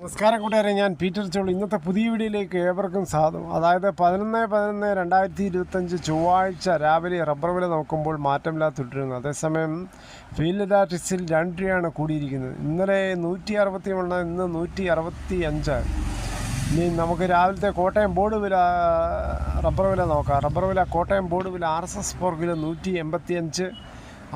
നമസ്കാരം കൂട്ടുകാരെ, ഞാൻ പീറ്റർ ചോളി. ഇന്നത്തെ പുതിയ വീഡിയോയിലേക്ക് ഏവർക്കും സ്വാഗതം. അതായത് 11/11/2025 ചൊവ്വാഴ്ച രാവിലെ റബ്ബർ വില നോക്കുമ്പോൾ മാറ്റമില്ലാതെ തുടരുന്നു. അതേസമയം ഫീൽഡ് ഡാറ്റക്സിൽ 2 രൂപയാണ് കൂടിയിരിക്കുന്നത്. ഇന്നലെ 161, ഇന്ന് 165. ഇനി നമുക്ക് രാവിലത്തെ കോട്ടയം ബോർഡ് വില റബ്ബർ വില നോക്കാം. റബ്ബർ വില കോട്ടയം ബോർഡ് വില RSS 4 kilo 185,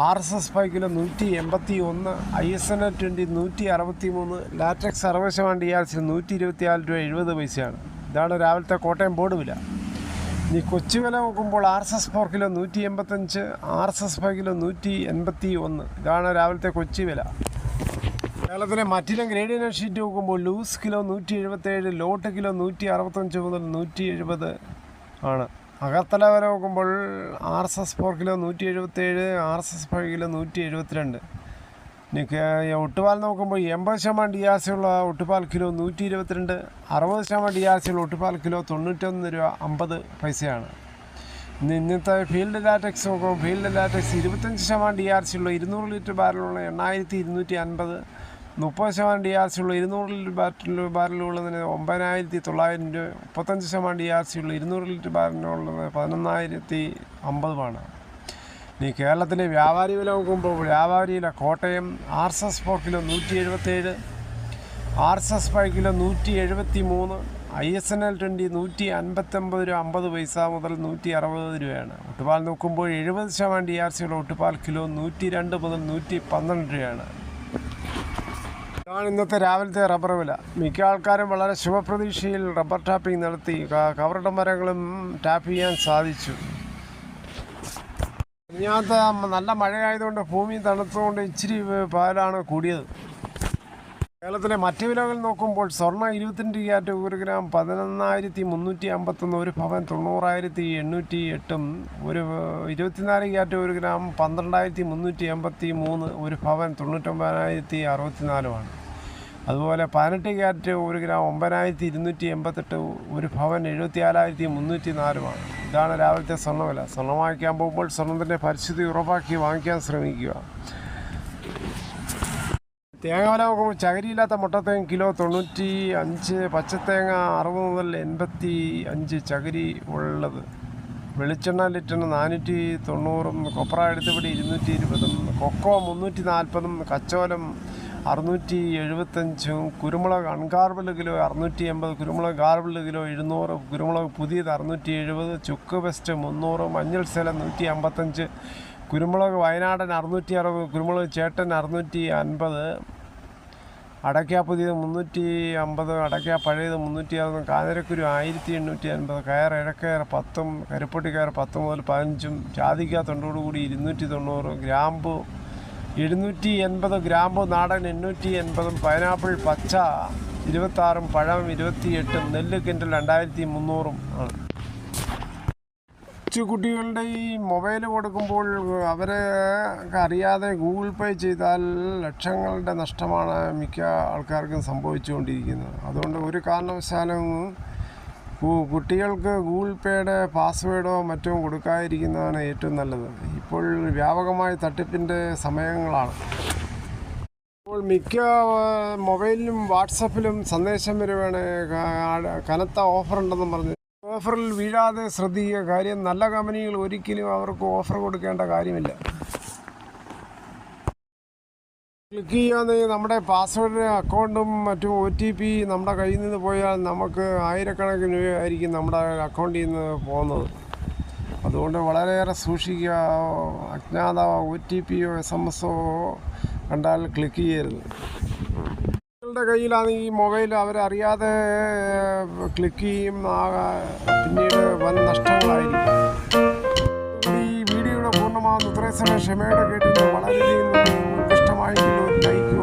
RSS 5 kilo 181, ISNL 20 163, latex 60% DRC 124 രൂപ 70 പൈസയാണ്. ഇതാണ് രാവിലത്തെ കോട്ടയം ബോർഡ് വില. ഇനി കൊച്ചി വില നോക്കുമ്പോൾ RSS 4 കിലോ 185, RSS 5 കിലോ 181. ഇതാണ് രാവിലത്തെ കൊച്ചി വില. കേരളത്തിലെ മറ്റിലും ഗ്രേഡിയൻ ഷീറ്റ് നോക്കുമ്പോൾ ലൂസ് കിലോ 177, ലോട്ട് കിലോ 165 മുതൽ 170 ആണ്. അകത്തല വില നോക്കുമ്പോൾ RSS 4 കിലോ 177, RSS 5 കിലോ 172. ഇനി ഒട്ടുപാൽ നോക്കുമ്പോൾ 80% DRC ഉള്ള ഒട്ടുപാൽ കിലോ 122, 60% DRC ഉള്ള ഒട്ടുപാൽ കിലോ 91 രൂപ 50 പൈസയാണ്. ഇന്നത്തെ ഫീൽഡ് ലാറ്റക്സ് നോക്കുമ്പോൾ ഫീൽഡ് ലാറ്റക്സ് 25% DRC ഉള്ള 200 ലിറ്റർ ബാരലുള്ള 8250, 30% DRC ഉള്ള 200 ലിറ്റർ ബാരലുള്ളതിന് 9900 രൂപ, 35% DRC ഉള്ള 200 ലിറ്റർ ബാരലുള്ളത് 11050. ഇനി കേരളത്തിലെ വ്യാപാരി വില നോക്കുമ്പോൾ വ്യാപാരിയിലെ Kottayam RSS 4 kilo 177, RSS 5 kilo 173, ISNL 20 159 രൂപ 50 പൈസ മുതൽ 160 രൂപയാണ്. ഒട്ടുപാൽ നോക്കുമ്പോൾ 70% DRC ഉള്ള ഒട്ടുപാൽ കിലോ 102 മുതൽ 112 രൂപയാണ്. ഇതാണ് ഇന്നത്തെ രാവിലത്തെ റബ്ബർ വില. മിക്ക ആൾക്കാരും വളരെ ശുഭപ്രതീക്ഷയിൽ റബ്ബർ ടാപ്പിംഗ് നടത്തി. കവറുടെ മരങ്ങളും ടാപ്പ് ചെയ്യാൻ സാധിച്ചു. ഇതിനകത്ത് നല്ല മഴയായതുകൊണ്ട് ഭൂമി തണുത്തുകൊണ്ട് ഇച്ചിരി പാലാണ് കൂടിയത്. കേരളത്തിലെ മറ്റ് വിലകൾ നോക്കുമ്പോൾ സ്വർണ്ണ 22 ക്യാരറ്റ് 1 ഗ്രാം 11351, ഒരു പവൻ 90808, ഒരു 24 ക്യാരറ്റ് 1 ഗ്രാം 12383, ഒരു പവൻ 99064. അതുപോലെ 18 ക്യാരറ്റ് 1 ഗ്രാം 9288, ഒരു പവൻ 74304. ഇതാണ് രാവിലത്തെ സ്വർണ്ണവില. സ്വർണ്ണം വാങ്ങിക്കാൻ പോകുമ്പോൾ സ്വർണ്ണത്തിൻ്റെ പരിസ്ഥിതി ഉറപ്പാക്കി വാങ്ങിക്കാൻ ശ്രമിക്കുക. തേങ്ങ വില നോക്കുമ്പോൾ ചകരിയില്ലാത്ത മുട്ടത്തേങ്ങ കിലോ 95, പച്ചത്തേങ്ങ 60 മുതൽ 85 ചകിരി ഉള്ളത്. വെളിച്ചെണ്ണ ലിറ്ററിന് 490, കൊപ്ര എടുത്തുപിടി 220, കൊക്കോ 340, കച്ചോലം 675, കുരുമുളക് അൺഗാർബിൾഡ് കിലോ 680, കുരുമുളക് ഗാർബിൾഡ് കിലോ 700, കുരുമുളക് പുതിയത് 670, ചുക്ക് വെസ്റ്റ് 300, മഞ്ഞൾ സേലം 155, കുരുമുളക് വയനാടൻ 660, കുരുമുളക് ചേട്ടൻ 650, അടയ്ക്ക പുതിയത് 350, അടയ്ക്ക പഴയത് 360, കാഞ്ഞിരക്കുരു 1850, കയർ ഇഴക്കയർ 10, കരിപ്പൊട്ടി കയർ 10 മുതൽ 15, ജാതിക്ക തൊണ്ടോടുകൂടി 290, ഗ്രാമ്പു 780, ഗ്രാമ്പു നാടൻ 880, പൈനാപ്പിൾ പച്ച 26, പഴം 28, നെല്ല് കിൻഡൽ 2300 ആണ്. കുട്ടികളുടെ ഈ മൊബൈൽ കൊടുക്കുമ്പോൾ അവരെ അറിയാതെ ഗൂഗിൾ പേ ചെയ്താൽ ലക്ഷങ്ങളുടെ നഷ്ടമാണ് മിക്ക ആൾക്കാർക്കും സംഭവിച്ചുകൊണ്ടിരിക്കുന്നത്. അതുകൊണ്ട് ഒരു കാരണവശാലും കുട്ടികൾക്ക് ഗൂഗിൾ പേയുടെ പാസ്വേഡോ മറ്റോ കൊടുക്കാതിരിക്കുന്നതാണ് ഏറ്റവും നല്ലത്. ഇപ്പോൾ വ്യാപകമായ തട്ടിപ്പിൻ്റെ സമയങ്ങളാണ്. ഇപ്പോൾ മിക്ക മൊബൈലിലും വാട്സപ്പിലും സന്ദേശം വരുവാണ് കനത്ത ഓഫറുണ്ടെന്ന് പറഞ്ഞ്. ഓഫറിൽ വീഴാതെ ശ്രദ്ധിക്കുക. കാര്യം നല്ല കമ്പനികൾ ഒരിക്കലും അവർക്ക് ഓഫർ കൊടുക്കേണ്ട കാര്യമില്ല. ക്ലിക്ക് ചെയ്യാതെ നമ്മുടെ പാസ്വേഡ് അക്കൗണ്ടും മറ്റും OTP നമ്മുടെ കയ്യിൽ നിന്ന് പോയാൽ നമുക്ക് ആയിരക്കണക്കിന് രൂപയായിരിക്കും നമ്മുടെ അക്കൗണ്ടിൽ നിന്ന് പോകുന്നത്. അതുകൊണ്ട് വളരെയേറെ സൂക്ഷിക്കുക. അജ്ഞാത OTPയോ SMS കണ്ടാൽ ക്ലിക്ക് ചെയ്യരുത്. നിങ്ങളുടെ കയ്യിലാണ് ഈ മൊബൈൽ, അവരറിയാതെ ക്ലിക്ക് ചെയ്യും. പിന്നീട് വൻ നഷ്ടങ്ങളായിരിക്കും. ഈ വീഡിയോയുടെ പൂർണ്ണമാകുന്ന ഇത്രയും സമയം ക്ഷമയോടെ കേട്ടിട്ട് വളരെയധികം ഇഷ്ടമായെങ്കിൽ ഒരു ലൈക്ക്